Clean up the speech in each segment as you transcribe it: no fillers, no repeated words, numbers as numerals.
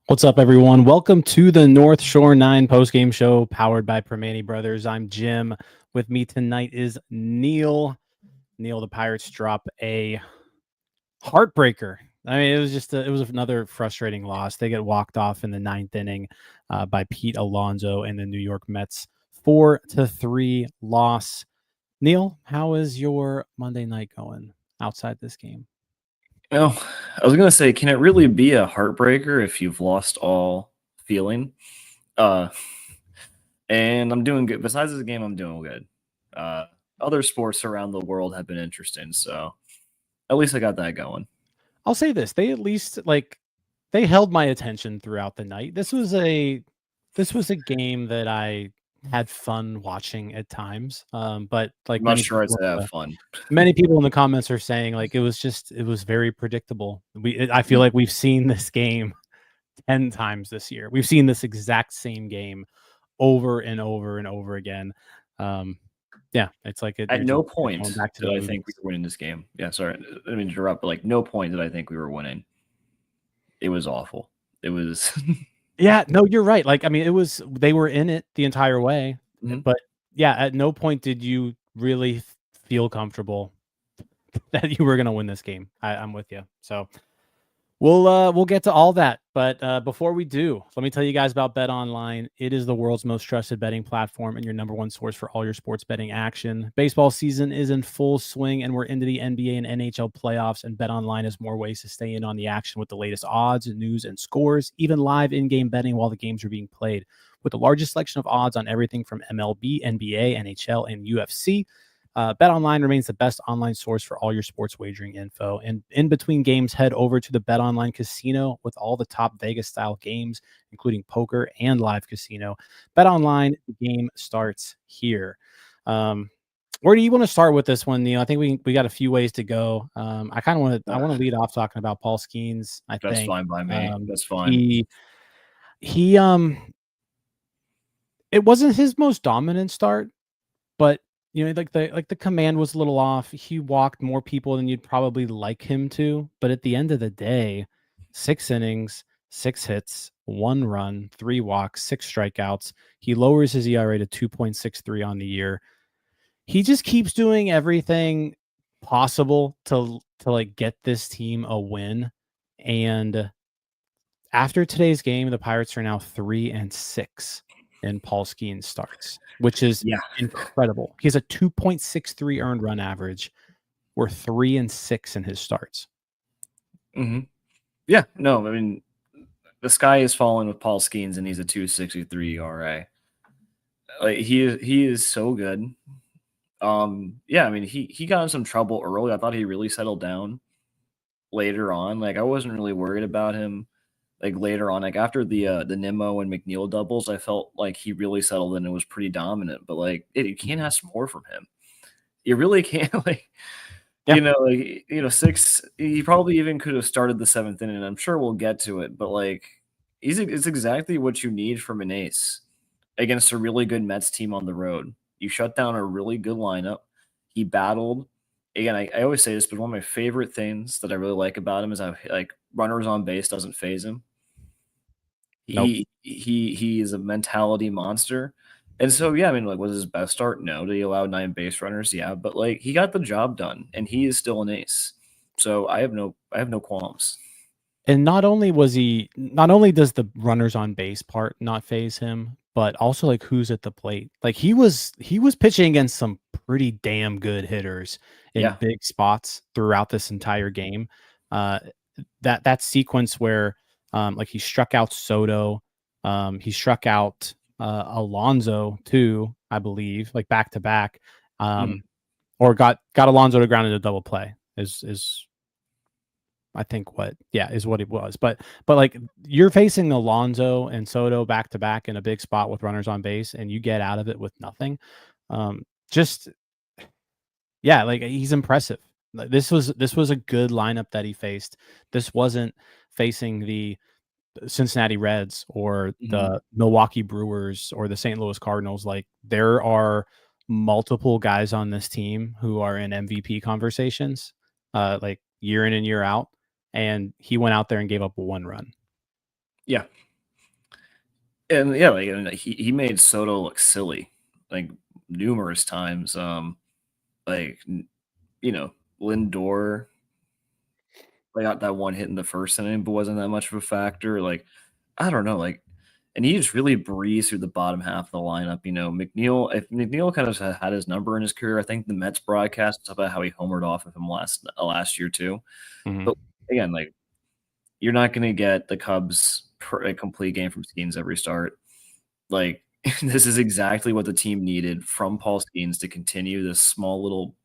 What's up, everyone? Welcome to the North Shore 9 postgame show powered by Primanti Bros. I'm Jim. With me tonight is Neil. Neil, the Pirates drop a heartbreaker. I mean, it was another frustrating loss. They get walked off in the 9th inning by Pete Alonso and the New York Mets. 4-3 loss. Neil, how is your Monday night going outside this game? Well, I was gonna say, can it really be a heartbreaker if you've lost all feeling? And I'm doing good. Besides this game, I'm doing good. Other sports around the world have been interesting, so at least I got that going. I'll say this: they at least they held my attention throughout the night. This was a game that I had fun watching at times. But like I'm not sure I'd say have fun. Many people in the comments are saying like it was very predictable. I feel like we've seen this game 10 times this year. We've seen this exact same game over and over and over again. Yeah, it's like at no point did I think we were winning this game. Yeah, sorry, I didn't interrupt, but like no point did I think we were winning. It was awful. It was. Yeah, no, you're right. Like, I mean, they were in it the entire way, but yeah, at no point did you really feel comfortable that you were going to win this game. I'm with you. So we'll get to all that. But before we do, let me tell you guys about Bet Online. It is the world's most trusted betting platform and your number one source for all your sports betting action. Baseball season is in full swing, and we're into the NBA and NHL playoffs, and Bet Online has more ways to stay in on the action with the latest odds, news, and scores, even live in-game betting while the games are being played. With the largest selection of odds on everything from MLB, NBA, NHL, and UFC, BetOnline remains the best online source for all your sports wagering info. And in between games, head over to the BetOnline casino with all the top Vegas-style games, including poker and live casino. BetOnline, the game starts here. Where do you want to start with this one, Neil? I think we got a few ways to go. I want to lead off talking about Paul Skenes. That's fine by me. That's fine. He it wasn't his most dominant start, but you know, like the command was a little off. He walked more people than you'd probably like him to. But at the end of the day, 6 innings, 6 hits, 1 run, 3 walks, 6 strikeouts. He lowers his ERA to 2.63 on the year. He just keeps doing everything possible to like get this team a win. And after today's game, the Pirates are now 3-6. And Paul Skenes starts, which is incredible. He has a 2.63 earned run average. We're 3-6 in his starts. Mm-hmm. Yeah, no, I mean, the sky is falling with Paul Skenes, and he's a 2.63 ERA. Like he is so good. Yeah, I mean, he got in some trouble early. I thought he really settled down later on. Like I wasn't really worried about him. Like later on, like after the Nimmo and McNeil doubles, I felt like he really settled in and was pretty dominant. But like, you can't ask more from him. You really can't. Like, yeah. 6. He probably even could have started the 7th inning. And I'm sure we'll get to it. But like, it's exactly what you need from an ace against a really good Mets team on the road. You shut down a really good lineup. He battled. Again, I always say this, but one of my favorite things that I really like about him is how like runners on base doesn't faze him. He is a mentality monster. And so, yeah, I mean, like, was his best start? No. Did he allow 9 base runners? Yeah, but like he got the job done, and he is still an ace. So I have no qualms. And not only does the runners on base part not faze him, but also like who's at the plate. Like he was pitching against some pretty damn good hitters in big spots throughout this entire game. That sequence where like he struck out Soto, he struck out Alonso too, I believe, like back to back, or got Alonso to ground into double play is I think is what it was. But like you're facing Alonso and Soto back to back in a big spot with runners on base, and you get out of it with nothing. Just yeah, like he's impressive. This was a good lineup that he faced. This wasn't facing the Cincinnati Reds or the Milwaukee Brewers or the St. Louis Cardinals. Like there are multiple guys on this team who are in MVP conversations, like year in and year out. And he went out there and gave up 1 run. Yeah. And yeah, like he made Soto look silly, like numerous times. Like Lindor, they got that 1 hit in the first inning, but wasn't that much of a factor. Like, I don't know, like, and he just really breezed through the bottom half of the lineup. If McNeil kind of had his number in his career, I think the Mets broadcast about how he homered off of him last year too. Mm-hmm. But again, like, you're not going to get the Cubs a complete game from Skenes every start. Like, this is exactly what the team needed from Paul Skenes to continue this small little,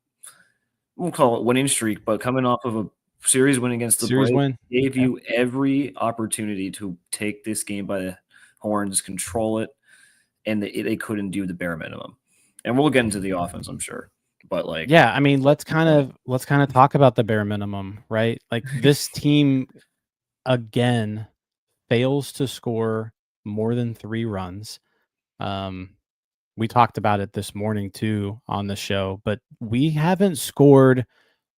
we'll call it winning streak, but coming off of a series win against the Braves gave you every opportunity to take this game by the horns, control it, and they couldn't do the bare minimum. And we'll get into the offense, I'm sure. But like, yeah, I mean, let's kind of talk about the bare minimum, right? Like this team again fails to score more than 3 runs. We talked about it this morning too on the show, but we haven't scored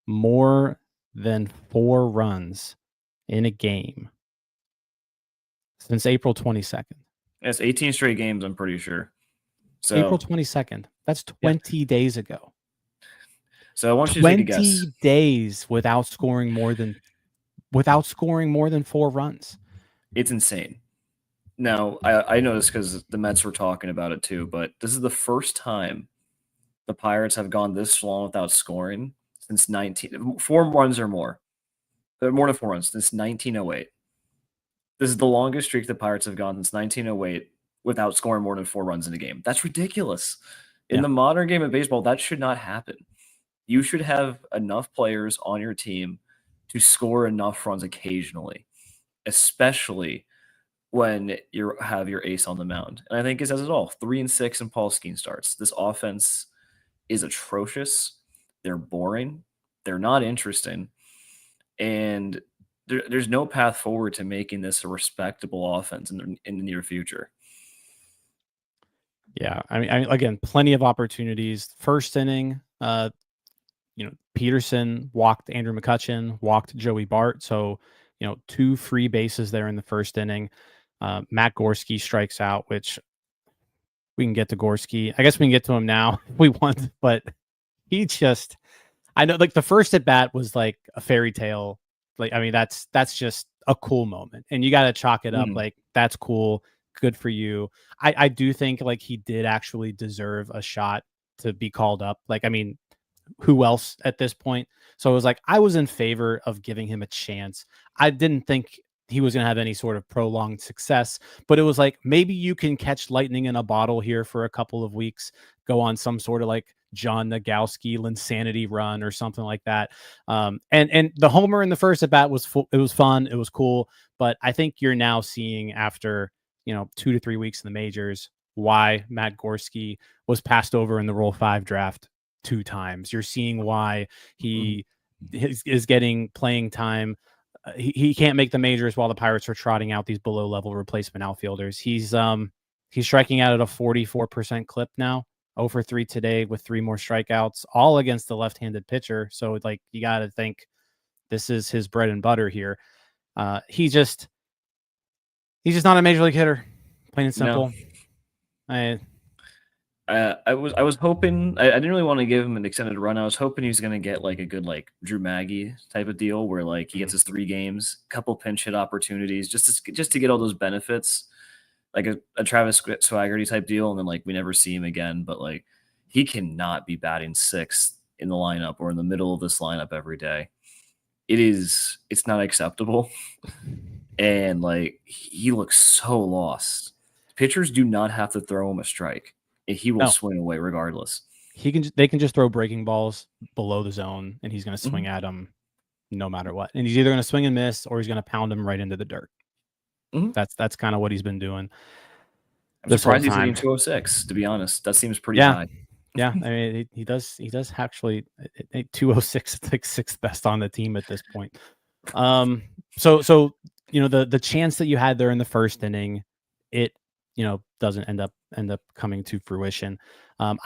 more than 4 runs in a game since April 22nd. That's 18 straight games, I'm pretty sure. So April 22nd. That's 20 days ago. So I want you to take a guess. 20 days without scoring more than 4 runs. It's insane. Now, I know this because the Mets were talking about it too, but this is the first time the Pirates have gone this long without scoring since 4 runs or more. More than 4 runs since 1908. This is the longest streak the Pirates have gone since 1908 without scoring more than 4 runs in a game. That's ridiculous. In the modern game of baseball, that should not happen. You should have enough players on your team to score enough runs occasionally, especially when you have your ace on the mound. And I think it says it all. 3-6 in Paul Skenes starts. This offense is atrocious. They're boring. They're not interesting. And there's no path forward to making this a respectable offense in the near future. Yeah, I mean, again, plenty of opportunities. First inning, Peterson walked Andrew McCutchen, walked Joey Bart. So, 2 free bases there in the first inning. Matt Gorski strikes out, which we can get to Gorski. I guess we can get to him now if we want, but he just, I know, like the first at bat was like a fairy tale. Like, I mean, that's just a cool moment, and you got to chalk it up. Like, that's cool. Good for you. I do think like he did actually deserve a shot to be called up. Like, I mean, who else at this point? So it was like, I was in favor of giving him a chance. I didn't think he was going to have any sort of prolonged success, but it was like, maybe you can catch lightning in a bottle here for a couple of weeks, go on some sort of like John Nagowski Linsanity run or something like that. And the homer in the first at bat was it was fun. It was cool. But I think you're now seeing after, 2 to 3 weeks in the majors, why Matt Gorski was passed over in the Roll 5 draft 2 times. You're seeing why he is getting playing time. He can't make the majors while the Pirates are trotting out these below level replacement outfielders. He's striking out at a 44% clip now. 0 for 3 today with 3 more strikeouts, all against the left-handed pitcher. So like, you got to think this is his bread and butter here. He's just not a major league hitter, plain and simple. No. I was hoping, I didn't really want to give him an extended run. I was hoping he was going to get like a good like Drew Maggi type of deal where like he gets his 3 games, couple pinch hit opportunities, just to get all those benefits, like a Travis Swaggerty type deal, and then like we never see him again. But like, he cannot be batting 6th in the lineup or in the middle of this lineup every day. It's not acceptable. And like, he looks so lost. Pitchers do not have to throw him a strike. He will swing away regardless. They can just throw breaking balls below the zone, and he's going to swing at them no matter what. And he's either going to swing and miss or he's going to pound him right into the dirt. Mm-hmm. That's kind of what he's been doing. I'm surprised he's hitting 206, to be honest. That seems pretty high. Yeah, I mean, he does actually 206. It's like sixth best on the team at this point. So you know, the chance that you had there in the first inning, it, you know, doesn't end up coming to fruition.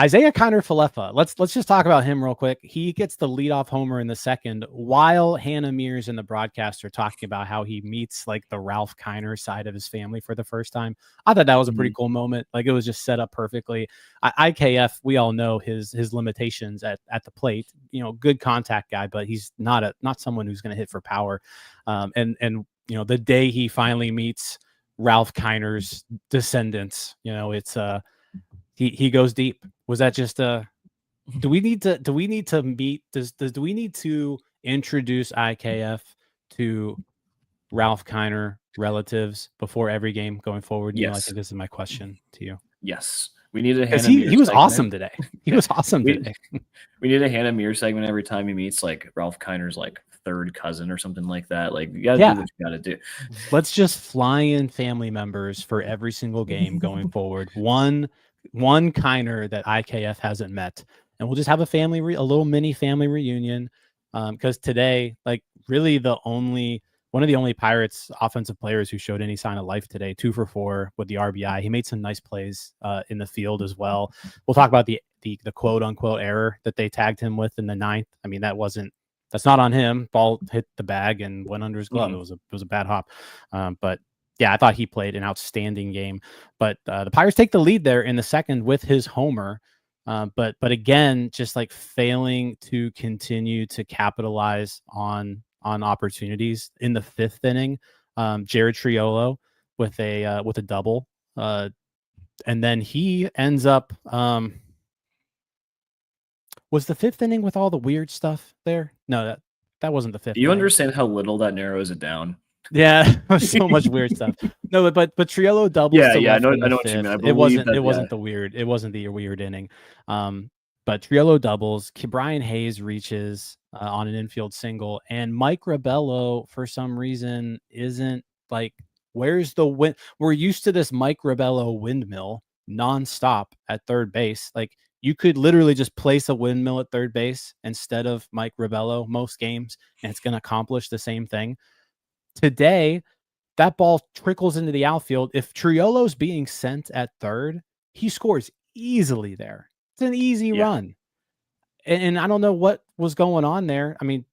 Isaiah Kiner-Falefa, let's just talk about him real quick. He gets the leadoff homer in the second while Hannah Mears and the broadcast are talking about how he meets like the Ralph Kiner side of his family for the first time. I thought that was a pretty cool moment. Like, it was just set up perfectly. IKF, we all know his limitations at the plate. You know, good contact guy, but he's not someone who's going to hit for power. And you know, the day he finally meets Ralph Kiner's descendants, you know, it's he goes deep. Was that just do we need to meet do we need to introduce IKF to Ralph Kiner relatives before every game going forward? Yes. You know, I think this is my question to you. Yes. We need a Hannah Mears he was segment. Awesome today. He was awesome today. We need a Hannah Mears segment every time he meets like Ralph Kiner's like third cousin or something like that. Like, you gotta do what you gotta do. Let's just fly in family members for every single game going forward. One Kiner that IKF hasn't met, and we'll just have a little mini family reunion. Because today, like, really one of the only Pirates offensive players who showed any sign of life today, 2 for 4 with the RBI. He made some nice plays in the field as well. We'll talk about the quote unquote error that they tagged him with in the ninth. I mean, that's not on him. Ball hit the bag and went under his glove. Mm-hmm. It was a bad hop. But yeah, I thought he played an outstanding game. But the Pirates take the lead there in the second with his homer. But again, just like failing to continue to capitalize on opportunities in the fifth inning. Jared Triolo with a double. And then he ends up was the fifth inning with all the weird stuff there? No, that wasn't the fifth. Do you understand how little that narrows it down? Yeah, so much weird stuff. No, but Triolo doubles. Yeah, I know what you mean. It wasn't the weird inning. But Triolo doubles. Brian Hayes reaches on an infield single, and Mike Rabello for some reason isn't like, where's the wind? We're used to this Mike Rabello windmill nonstop at third base. Like, you could literally just place a windmill at third base instead of Mike Rabello most games, and it's going to accomplish the same thing. Today, that ball trickles into the outfield. If Triolo's being sent at third, he scores easily there. It's an easy run. And I don't know what was going on there. I mean,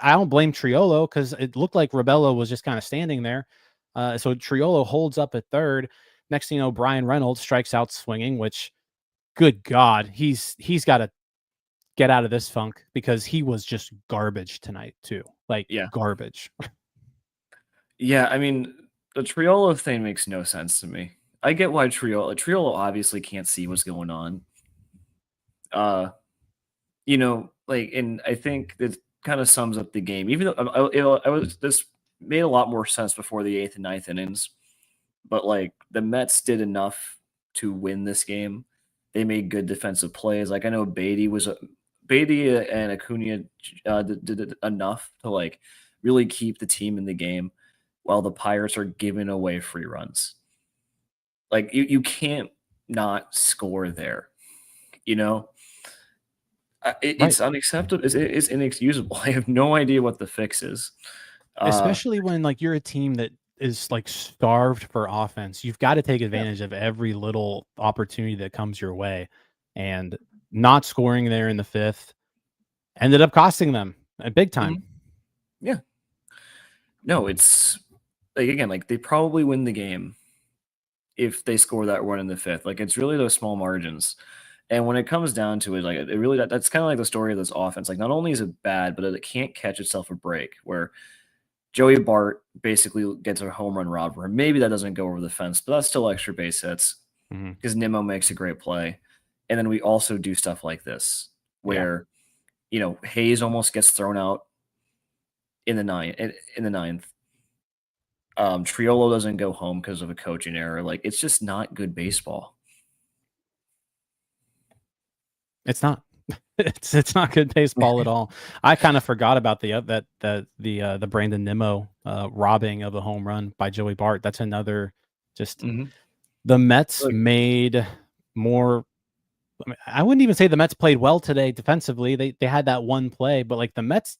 I don't blame Triolo because it looked like Rabello was just kind of standing there. So Triolo holds up at third. Next thing you know, Bryan Reynolds strikes out swinging, which, good God, he's got to get out of this funk because he was just garbage tonight too. Garbage. Yeah, I mean, the Triolo thing makes no sense to me. I get why Triolo obviously can't see what's going on. You know, like, and I think that kind of sums up the game. Even though this made a lot more sense before the 8th and 9th innings, but like, the Mets did enough to win this game. They made good defensive plays. Like, I know Beatty and Acuna did enough to like really keep the team in the game, while the Pirates are giving away free runs. Like, you can't not score there, you know? It's unacceptable. It's inexcusable. I have no idea what the fix is. Especially when like you're a team that is like starved for offense. You've got to take advantage of every little opportunity that comes your way. And not scoring there in the fifth ended up costing them a big time. Mm-hmm. Yeah. No, it's like, again, like, they probably win the game if they score that run in the fifth. Like, it's really those small margins. And when it comes down to it, like, it really, that's kind of like the story of this offense. Like, not only is it bad, but it can't catch itself a break, where Joey Bart basically gets a home run robbed for him. Maybe that doesn't go over the fence, but that's still extra base hits because Nimmo makes a great play. And then we also do stuff like this where, you know, Hayes almost gets thrown out in the ninth. Triolo doesn't go home because of a coaching error. Like, it's just not good baseball. It's not. It's not good baseball at all. I kind of forgot about the Brandon Nimmo robbing of a home run by Joey Bart. That's another just the Mets made more. I mean, I wouldn't even say the Mets played well today defensively. They had that one play, but like the Mets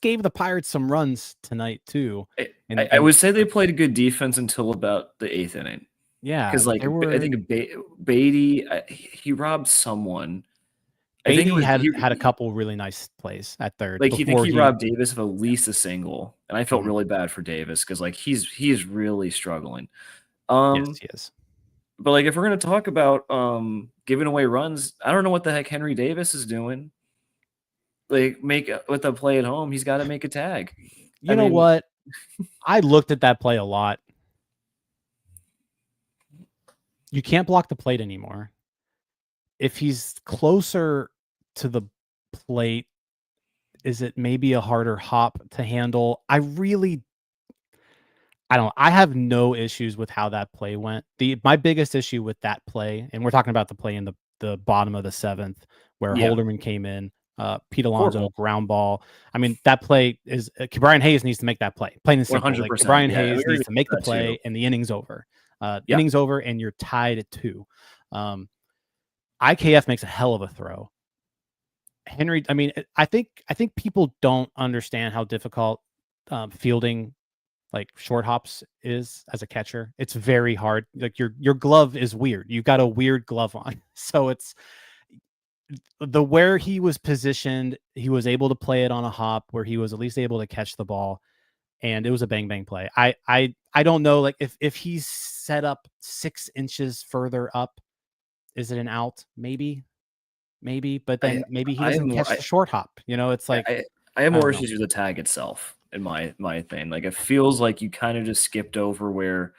gave the Pirates some runs tonight too. I would say they played a good defense until about the 8th inning. Yeah, because like I think Beatty he robbed someone. Beatty had a couple really nice plays at third. Like he robbed Davis of at least a single, and I felt really bad for Davis because like he's really struggling. Yes, he is. But like if we're gonna talk about giving away runs, I don't know what the heck Henry Davis is doing. Like with a play at home, he's got to make a tag. You know what? I looked at that play a lot. You can't block the plate anymore. If he's closer to the plate, is it maybe a harder hop to handle? I have no issues with how that play went. My biggest issue with that play, and we're talking about the play in the bottom of the 7th where Holderman came in, Pete Alonso ground ball. I mean, that play is Brian Hayes needs to make that play. Plain and simple. 100%. Like, Brian Hayes needs to make the play and the inning's over. Inning's over and you're tied at 2. IKF makes a hell of a throw. Henry, I mean, I think people don't understand how difficult fielding like short hops is as a catcher. It's very hard. Like your glove is weird. You've got a weird glove on. So it's where he was positioned, he was able to play it on a hop where he was at least able to catch the ball. And it was a bang bang play. I don't know, like if he's set up 6 inches further up, is it an out? Maybe, but then maybe he doesn't catch the short hop. You know, it's like I have more issues with the tag itself. In my thing, like it feels like you kind of just skipped over where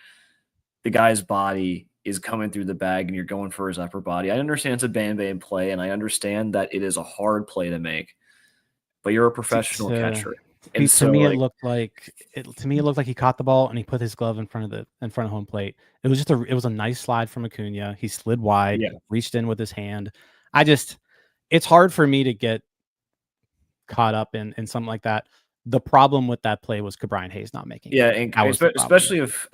the guy's body is coming through the bag and you're going for his upper body. I understand it's a bang bang play, and I understand that it is a hard play to make, but you're a professional catcher. And to me, it looked like he caught the ball and he put his glove in front of home plate. It was a nice slide from Acuna. He slid wide, reached in with his hand. It's hard for me to get caught up in something like that. The problem with that play was Brian Hayes not making. Yeah, and especially if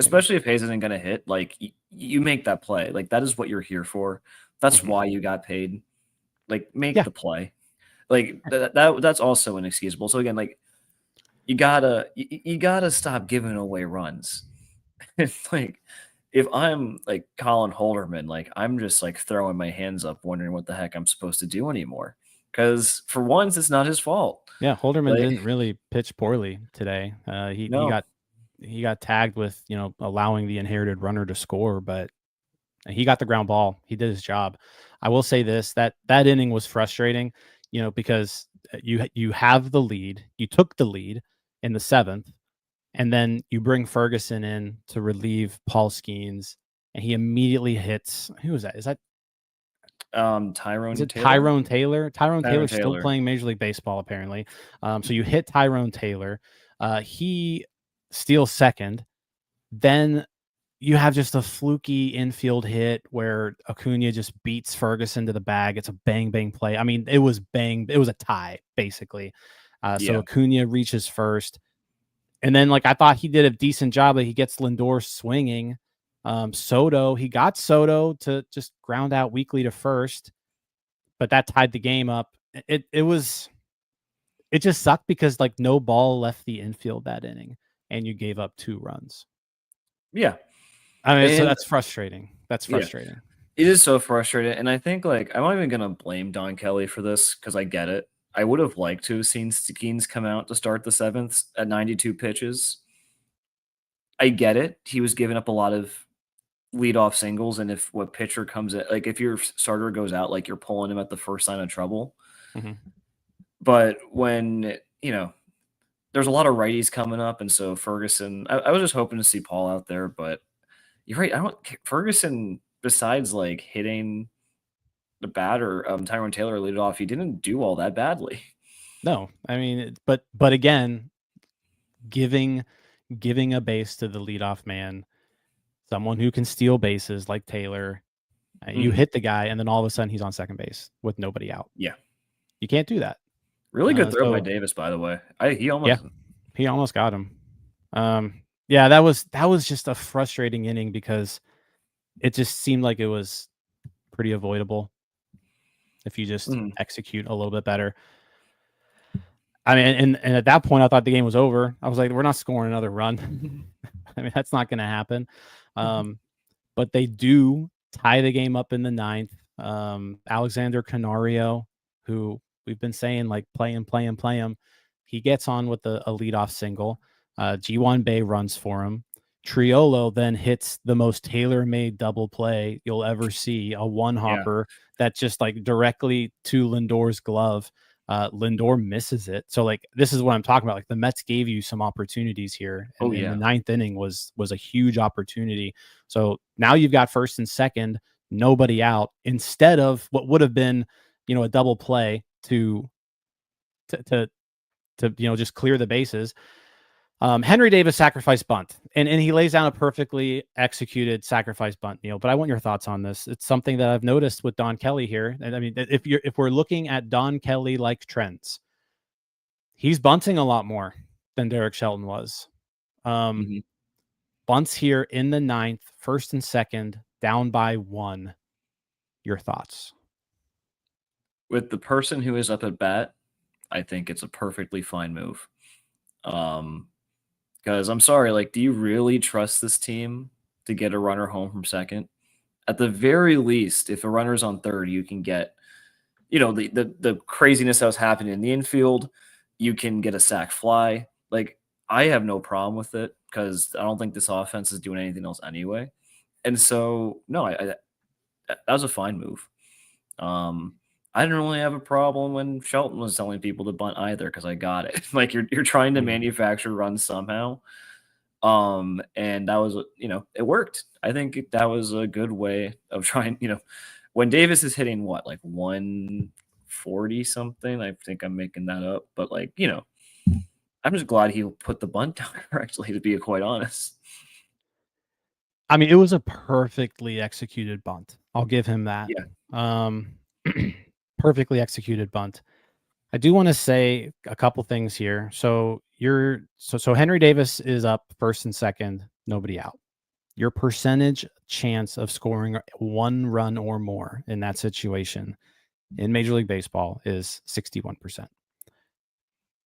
Hayes isn't going to hit, like you make that play. Like that is what you're here for. That's why you got paid. Like make the play. Like that's also inexcusable. So again, like you gotta stop giving away runs. It's like if I'm like Colin Holderman, like I'm just like throwing my hands up, wondering what the heck I'm supposed to do anymore. Because for once, it's not his fault. Yeah, Holderman didn't really pitch poorly today. He got tagged with allowing the inherited runner to score, but he got the ground ball. He did his job. I will say this: that inning was frustrating, because you have the lead, you took the lead in the 7th, and then you bring Ferguson in to relieve Paul Skenes, and he immediately hits. Who is that? Is that Tyrone Taylor? Tyrone Taylor. Tyrone Taylor's still playing Major League Baseball, apparently. So you hit Tyrone Taylor. He steals second. Then you have just a fluky infield hit where Acuna just beats Ferguson to the bag. It's a bang, bang play. I mean, it was a tie, basically. So Acuna reaches first. And then, like, I thought he did a decent job. He gets Lindor swinging. He got Soto to just ground out weakly to first, but that tied the game up. It just sucked because like no ball left the infield that inning and you gave up 2 runs. Yeah. I mean, so that's frustrating. That's frustrating. Yeah. It is so frustrating. And I think like, I'm not even going to blame Don Kelly for this because I get it. I would have liked to have seen Skenes come out to start the 7th at 92 pitches. I get it. He was giving up a lot of leadoff singles, and if what pitcher comes in, like if your starter goes out, like you're pulling him at the first sign of trouble. But when there's a lot of righties coming up, and so Ferguson, I was just hoping to see Paul out there, but you're right. Ferguson, besides like hitting the batter, Tyrone Taylor lead off, he didn't do all that badly. No, I mean, but again, giving a base to the leadoff man, someone who can steal bases like Taylor, you hit the guy, and then all of a sudden he's on second base with nobody out. Yeah. You can't do that. Really good throw by Davis, by the way. He almost got him. Yeah, that was just a frustrating inning because it just seemed like it was pretty avoidable if you just execute a little bit better. I mean, and at that point, I thought the game was over. I was like, we're not scoring another run. I mean, that's not going to happen. But they do tie the game up in the ninth. Alexander Canario, who we've been saying, like, play him. He gets on with a leadoff single. G1 Bay runs for him. Triolo then hits the most tailor-made double play you'll ever see, a one-hopper that just like directly to Lindor's glove. Lindor misses it. So like, this is what I'm talking about. Like, the Mets gave you some opportunities here. And the ninth inning was a huge opportunity. So now you've got first and second, nobody out, instead of what would have been, a double play to just clear the bases. Henry Davis sacrificed bunt, and he lays down a perfectly executed sacrifice bunt, Neil. But I want your thoughts on this. It's something that I've noticed with Don Kelly here. And I mean, if we're looking at Don Kelly like trends, he's bunting a lot more than Derek Shelton was. Bunts here in the ninth, first and second, down by 1. Your thoughts? With the person who is up at bat, I think it's a perfectly fine move. Because I'm sorry, like, do you really trust this team to get a runner home from second? At the very least, if a runner's on third, you can get, the craziness that was happening in the infield. You can get a sac fly. Like, I have no problem with it because I don't think this offense is doing anything else anyway. And so, no, that was a fine move. I didn't really have a problem when Shelton was telling people to bunt either because I got it. Like, you're trying to manufacture runs somehow. And that was, it worked. I think that was a good way of trying, when Davis is hitting what, like 140 something, I think I'm making that up, but like, I'm just glad he put the bunt down correctly, to be quite honest. I mean, it was a perfectly executed bunt. I'll give him that. Yeah. Perfectly executed bunt. I do want to say a couple things here. So Henry Davis is up first and second, nobody out. Your percentage chance of scoring 1 run or more in that situation in Major League Baseball is 61%.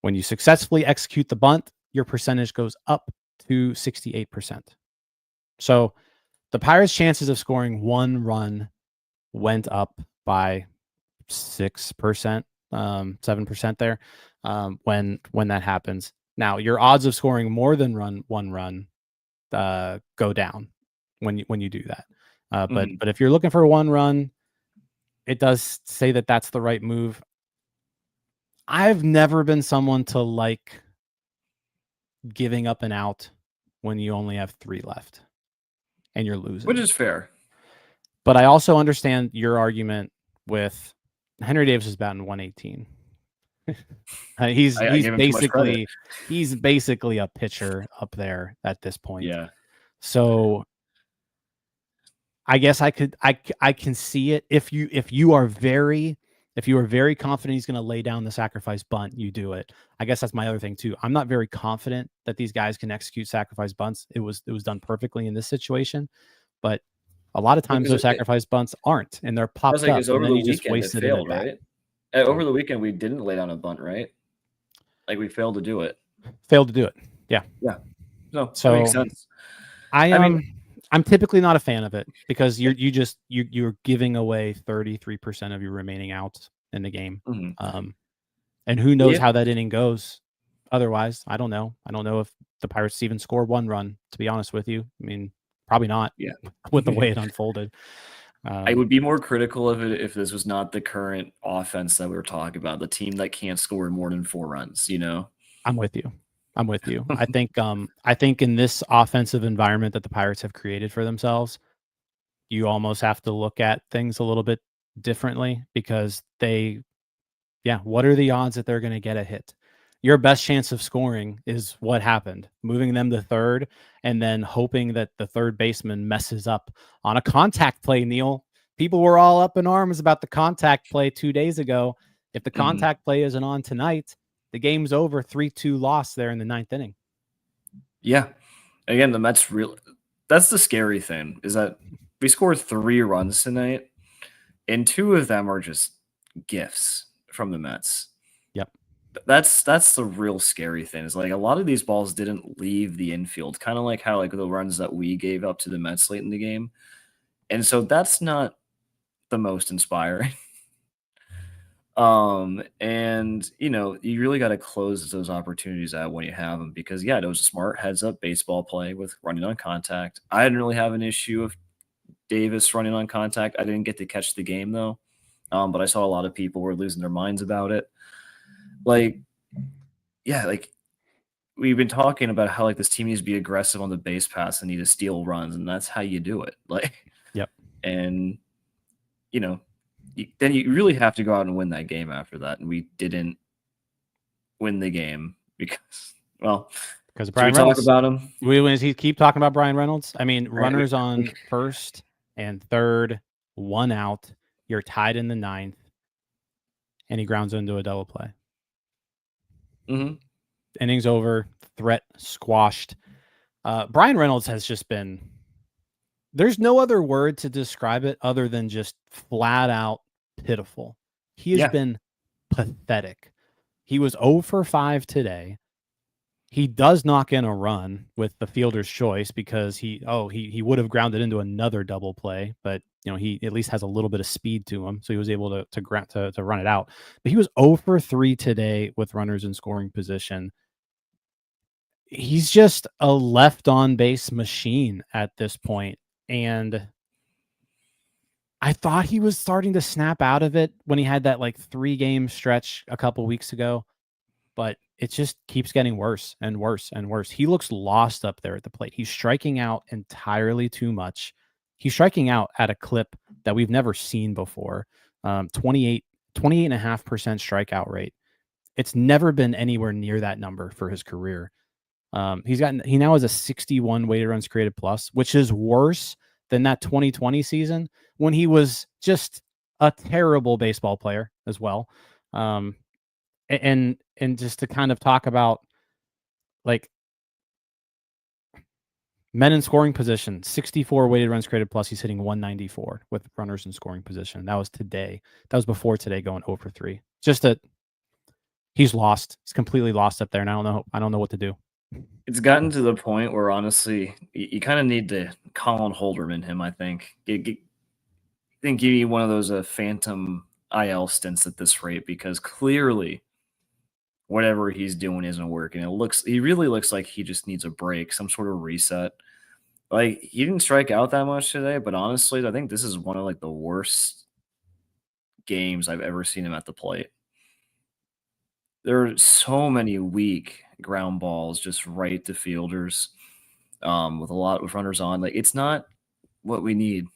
When you successfully execute the bunt, your percentage goes up to 68%. So the Pirates' chances of scoring 1 run went up by 6%, 7% there when that happens. Now, your odds of scoring more than 1 run go down when you do that. But if you're looking for 1 run, it does say that that's the right move. I've never been someone to like giving up an out when you only have 3 left and you're losing, which is fair. But I also understand your argument with Henry Davis is batting 118. He's basically a pitcher up there at this point. Yeah. So I guess I can see it. If you are very confident he's going to lay down the sacrifice bunt, you do it. I guess that's my other thing too. I'm not very confident that these guys can execute sacrifice bunts. It was done perfectly in this situation, but a lot of times those sacrifice bunts aren't, and they're popped up, and then you just wasted it, right? Over the weekend, we didn't lay down a bunt, right? Like, we failed to do it. Yeah. Yeah. No, that makes sense. I'm typically not a fan of it because you're giving away 33% of your remaining outs in the game. And who knows how that inning goes. Otherwise, I don't know. I don't know if the Pirates even score 1 run, to be honest with you. I mean, probably not. Yeah. With the way it unfolded. I would be more critical of it if this was not the current offense that we were talking about, the team that can't score more than 4 runs, I'm with you. I think in this offensive environment that the Pirates have created for themselves, you almost have to look at things a little bit differently because what are the odds that they're going to get a hit? Your best chance of scoring is what happened, moving them to third and then hoping that the third baseman messes up on a contact play, Neil. People were all up in arms about the contact play 2 days ago, If the contact play isn't on tonight, the game's over. 3-2 loss there in the 9th inning. Yeah. Again, the Mets that's the scary thing, is that we scored 3 runs tonight, and 2 of them are just gifts from the Mets. Yep. That's the real scary thing, is like a lot of these balls didn't leave the infield, kind of like how like the runs that we gave up to the Mets late in the game. And so that's not the most inspiring. And you really got to close those opportunities out when you have them, because it was a smart heads up baseball play with running on contact. I didn't really have an issue of Davis running on contact. I didn't get to catch the game though. But I saw a lot of people were losing their minds about it. Like we've been talking about how like this team needs to be aggressive on the base pass and need to steal runs, and that's how you do it. Yep. And then you really have to go out and win that game after that. And we didn't win the game because Bryan Reynolds. Talk about him. We keep talking about Bryan Reynolds. I mean, runners on first and third, 1 out. You're tied in the 9th, and he grounds into a double play. Innings over, threat squashed. Bryan Reynolds has just been. There's no other word to describe it other than just flat out pitiful. He has been pathetic. He was 0 for 5 today. He does knock in a run with the fielder's choice because he would have grounded into another double play, but he at least has a little bit of speed to him, so he was able to run it out. But he was 0 for 3 today with runners in scoring position. He's just a left on base machine at this point. And I thought he was starting to snap out of it when he had that 3-game stretch a couple weeks ago, but it just keeps getting worse and worse and worse. He looks lost up there at the plate. He's striking out entirely too much. He's striking out at a clip that we've never seen before. 28.5% strikeout rate. It's never been anywhere near that number for his career. He now has a 61 weighted runs created plus, which is worse than that 2020 season when he was just a terrible baseball player as well. And just to kind of talk about men in scoring position, 64 weighted runs created plus, he's hitting 194 with runners in scoring position. That was today. That was before today, going 0 for 3. He's lost. He's completely lost up there, and I don't know what to do. It's gotten to the point where honestly, you kind of need to Colin Holderman him. I think. I think you need one of those phantom IL stints at this rate, because clearly, whatever he's doing isn't working. He really looks like he just needs a break, some sort of reset. He didn't strike out that much today, but honestly, I think this is one of the worst games I've ever seen him at the plate. There are so many weak ground balls just right to fielders, with runners on. It's not what we need.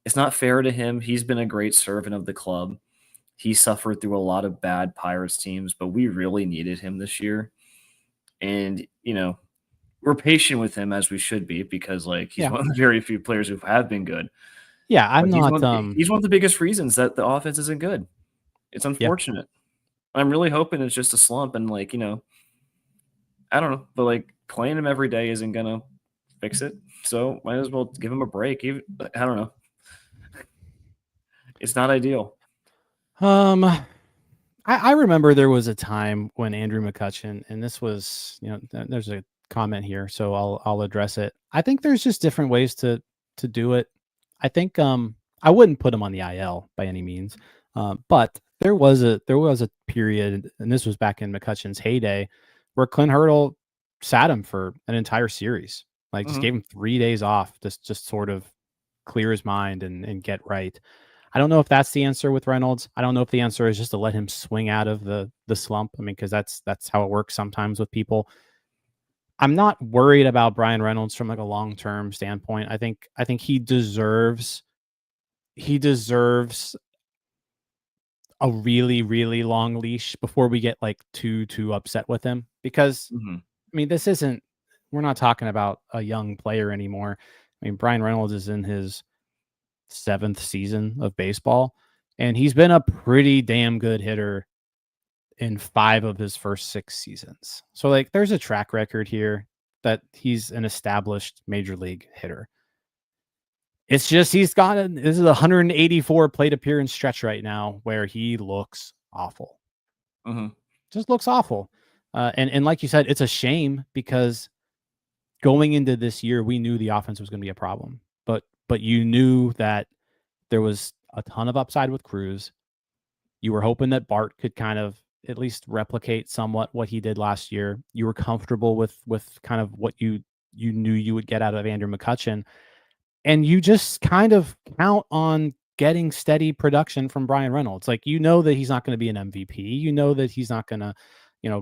It's not fair to him. He's been a great servant of the club. He suffered through a lot of bad Pirates teams, but we really needed him this year. And we're patient with him, as we should be, because he's one of the very few players who have been good. Yeah, he's one of the biggest reasons that the offense isn't good. It's unfortunate. I'm really hoping it's just a slump, and I don't know, but playing him every day isn't gonna fix it. So might as well give him a break. I don't know. It's not ideal. I remember there was a time when Andrew McCutchen, and this was, there's a comment here, so I'll address it. I think there's just different ways to do it. I think I wouldn't put him on the IL by any means, but there was a period, and this was back in McCutchen's heyday, where Clint Hurdle sat him for an entire series, just gave him 3 days off, just sort of clear his mind and get right. I don't know if that's the answer with Reynolds. I don't know if the answer is just to let him swing out of the slump. I mean, because that's how it works sometimes with people. I'm not worried about Bryan Reynolds from a long-term standpoint. I think he deserves a really, really long leash before we get too upset with him, because I mean, we're not talking about a young player anymore. I mean, Bryan Reynolds is in his 7th season of baseball, And he's been a pretty damn good hitter in 5 of his first 6 seasons. So like there's a track record here that he's an established major league hitter. It's just this is a 184 plate appearance stretch right now where he looks awful. Just looks awful. And like you said, it's a shame because going into this year, we knew the offense was going to be a problem. But you knew that there was a ton of upside with Cruz. You were hoping that Bart could kind of at least replicate somewhat what he did last year. You were comfortable with kind of what you knew you would get out of Andrew McCutchen. And you just kind of count on getting steady production from Bryan Reynolds. Like, you know that he's not going to be an MVP. You know that he's not going to,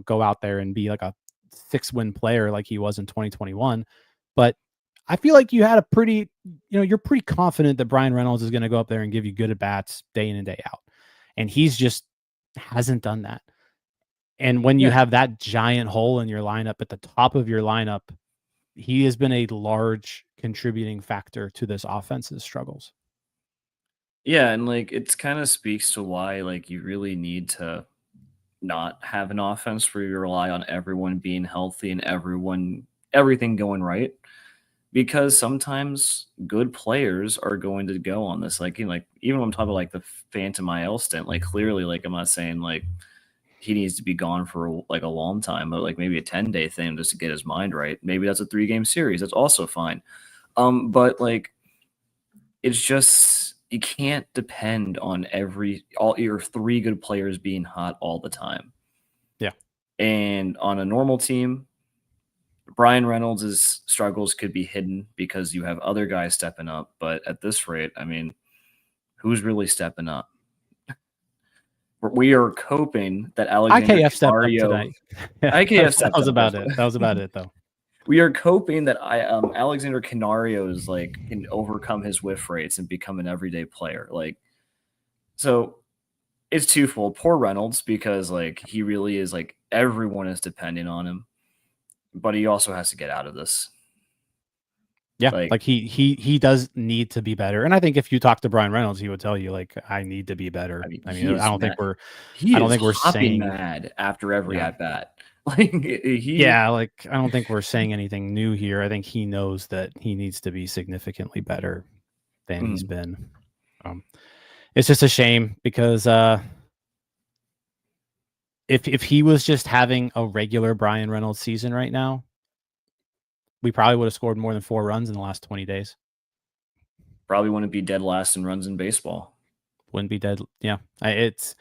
go out there and be like a 6-win player like he was in 2021. But I feel like you had a pretty, you're pretty confident that Bryan Reynolds is going to go up there and give you good at bats day in and day out. And he's just hasn't done that. And when you have that giant hole in your lineup at the top of your lineup, he has been a large contributing factor to this offense's struggles. Yeah, and like it's kind of speaks to why like you really need to not have an offense where you rely on everyone being healthy and everything going right. Because sometimes good players are going to go on this. Like, like even when I'm talking about like the Phantom IL stint, like clearly, like I'm not saying like he needs to be gone for like a long time, but like maybe a 10-day thing just to get his mind right. Maybe that's a 3-game series. That's also fine. But like it's just you can't depend on all your 3 good players being hot all the time. Yeah. And on a normal team, Bryan Reynolds' struggles could be hidden because you have other guys stepping up. But at this rate, I mean, who's really stepping up? We are coping that Alexander IKF stepped up Canario. tonight. IKF stepped up. That was about it. That was about it, though. We are coping that Alexander Canario is like can overcome his whiff rates and become an everyday player. Like, so it's twofold. Poor Reynolds because like he really is like everyone is depending on him, but he also has to get out of this. Yeah, like he does need to be better. And I think if you talk to Bryan Reynolds, he would tell you like I need to be better. I mean I don't think we're saying mad after every at bat. Like I don't think we're saying anything new here. I think he knows that he needs to be significantly better than he's been. It's just a shame because if he was just having a regular Bryan Reynolds season right now, we probably would have scored more than 4 runs in the last 20 days. Probably wouldn't be dead last in runs in baseball. Wouldn't be dead. Yeah. It's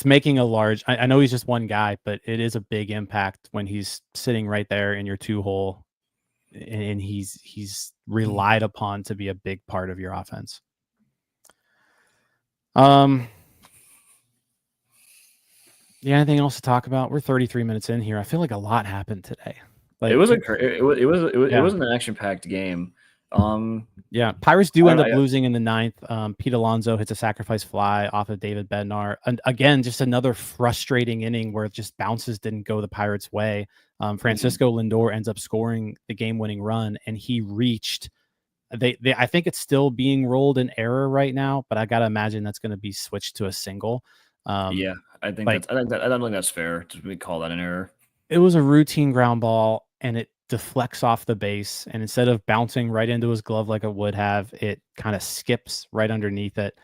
making a large, I know he's just one guy, but it is a big impact when he's sitting right there in your 2-hole and he's relied upon to be a big part of your offense. Yeah, anything else to talk about? We're 33 minutes in here. I feel like a lot happened today. Like it was an action-packed game. Yeah, Pirates do end up losing in the 9th. Pete Alonso hits a sacrifice fly off of David Bednar. And again, just another frustrating inning where just bounces didn't go the Pirates' way. Francisco Lindor ends up scoring the game-winning run, and he reached. I think it's still being rolled in error right now, but I gotta imagine that's going to be switched to a single. Yeah, I don't think that's fair to call that an error. It was a routine ground ball, and it deflects off the base, and instead of bouncing right into his glove like it would have, it kind of skips right underneath it.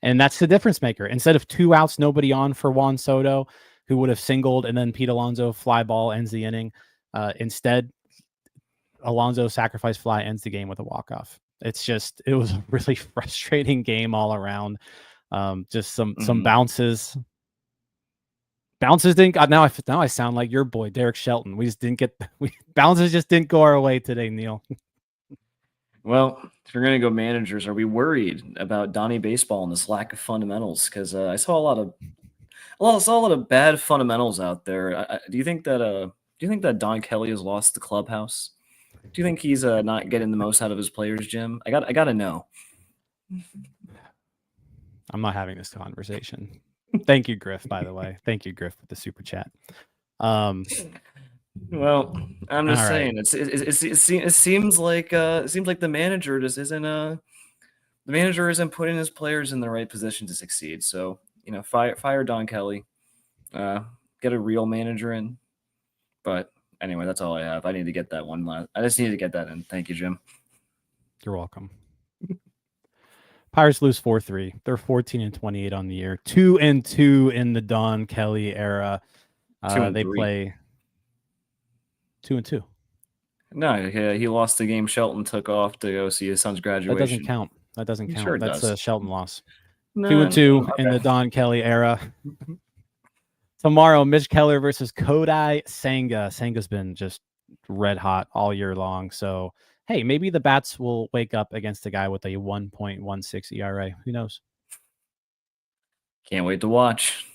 And that's the difference maker. Instead of 2 outs, nobody on for Juan Soto, who would have singled, and then Pete Alonso fly ball ends the inning. Instead, Alonso sacrifice fly ends the game with a walk-off. It was a really frustrating game all around. Just some bounces. Bounces didn't. Now I sound like your boy Derek Shelton. We just didn't get. Bounces just didn't go our way today, Neil. Well, if you're gonna go managers, are we worried about Donnie Baseball and this lack of fundamentals? Because I saw a lot of bad fundamentals out there. Do you think that Don Kelly has lost the clubhouse? Do you think he's not getting the most out of his players, Jim? I gotta know. I'm not having this conversation. Thank you, Griff, by the way. Thank you, Griff, with the super chat. Well, I'm just saying, it seems like the manager just isn't the manager isn't putting his players in the right position to succeed. So, fire Don Kelly, get a real manager in. But anyway, that's all I have. I need to get that one last. I just need to get that in. Thank you, Jim. You're welcome. Pirates lose 4-3. They're 14-28 on the year. 2-2 in the Don Kelly era. They play 2-2. No, he lost the game. Shelton took off to go see his son's graduation. That doesn't count. Sure That's does. a Shelton loss. 2-2 in the Don Kelly era. Tomorrow, Mitch Keller versus Kodai Senga. Senga's been just red hot all year long. So, hey, maybe the bats will wake up against a guy with a 1.16 ERA. Who knows? Can't wait to watch.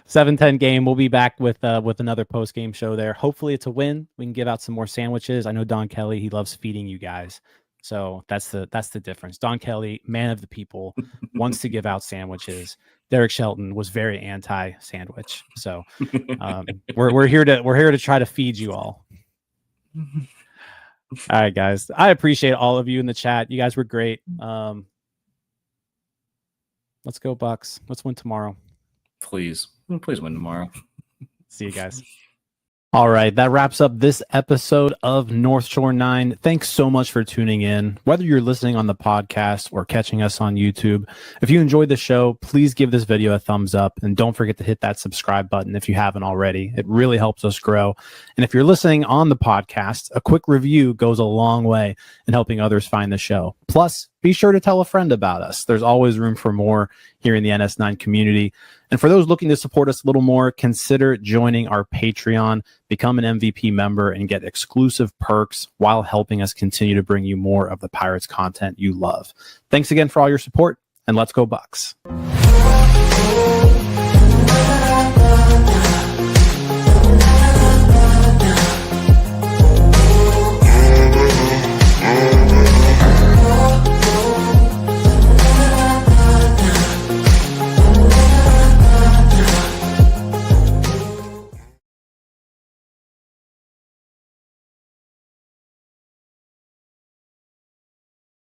7:10 game. We'll be back with another post game show there. Hopefully, it's a win. We can give out some more sandwiches. I know Don Kelly. He loves feeding you guys. So that's the difference. Don Kelly, man of the people, wants to give out sandwiches. Derek Shelton was very anti-sandwich. So we're here to try to feed you all. All right, guys. I appreciate all of you in the chat. You guys were great. Let's go Bucks. Let's win tomorrow. Please win tomorrow. See you guys. All right, that wraps up this episode of North Shore 9. Thanks so much for tuning in. Whether you're listening on the podcast or catching us on YouTube, if you enjoyed the show, please give this video a thumbs up and don't forget to hit that subscribe button if you haven't already. It really helps us grow. And if you're listening on the podcast, a quick review goes a long way in helping others find the show. Plus, be sure to tell a friend about us. There's always room for more here in the NS9 community. And for those looking to support us a little more, consider joining our Patreon, become an MVP member, and get exclusive perks while helping us continue to bring you more of the Pirates content you love. Thanks again for all your support, and let's go Bucks.